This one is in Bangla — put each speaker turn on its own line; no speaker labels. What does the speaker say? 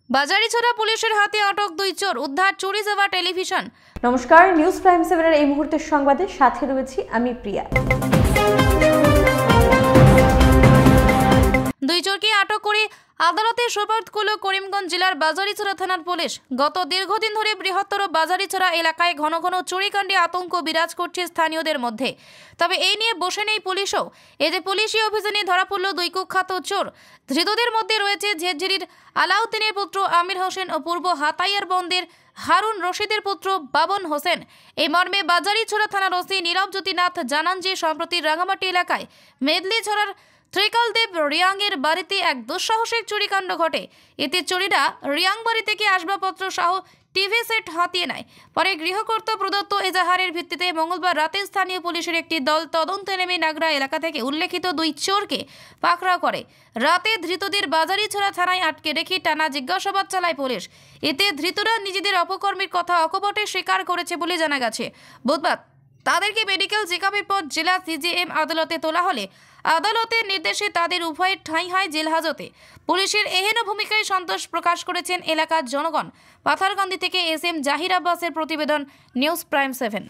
বাজারিছড়া পুলিশের হাতে আটক দুই চোর, উদ্ধার চুরি যাওয়া টেলিভিশন।
নমস্কার, নিউজ প্রাইম 7 এর এই মুহূর্তের সংবাদের সাথে রয়েছি আমি প্রিয়া।
দুই চোরকে আটক করে আদালতে সোপর্দ করল করিমগঞ্জ জেলার বাজারিছড়া থানার পুলিশ। গত দীর্ঘদিন ধরে বৃহত্তর বাজারিছড়া এলাকায় ঘন ঘন চুরিকাণ্ডে আতঙ্ক বিরাজ করছে স্থানীয়দের মধ্যে। তবে এই নিয়ে বসে নেই পুলিশও। এই যে পুলিশি অভিযানে ধরা পড়ল দুই কুখ্যাত চোর। ধৃতদের মধ্যে রয়েছে ঝেরঝিরির আলাউদ্দিনের পুত্র আমির হোসেন ও পূর্ব হাতাইয়ার বন্দের হারুন রশিদের পুত্র বাবন হোসেন। এই মর্মে বাজারিছড়া থানার ওসি নীরব জ্যোতিনাথ জানান যে সম্প্রতি রাঙামাটি এলাকায় মেদলিছড়ার ত্রিকালদেব রিয়াংয়ের বাড়িতে এক দুঃসাহসিক চুরিকাণ্ড ঘটে। এতে চোরেরা রিয়াং বাড়ি থেকে আসবাবপত্র সহ টিভি সেট হাতিয়ে নেয়। পরে গৃহকর্তা প্রদত্ত এজাহারের ভিত্তিতে মঙ্গলবার রাতে স্থানীয় পুলিশের একটি দল তদন্তে নেমে নাগরা এলাকা থেকে উল্লেখিত দুই চোরকে পাকড়াও করে। রাতে ধৃতদের বাজারিছড়া থানায় আটকে রেখে টানা জিজ্ঞাসাবাদ চালায় পুলিশ। এতে ধৃতরা নিজেদের অপকর্মের কথা অকপটে স্বীকার করেছে বলে জানা গেছে। বুধবার তাদেরকে মেডিকেল চেকআপের পর জেলা সিজিএম আদালতে তোলা হলে আদালতের নির্দেশে তাদের উভয়ের ঠাঁই হয় জেল হাজতে। পুলিশের এহেন ভূমিকায় সন্তোষ প্রকাশ করেছেন এলাকার জনগণ। পাথারকান্দি থেকে এস এম জাহির আব্বাসের প্রতিবেদন, নিউজ প্রাইম 7।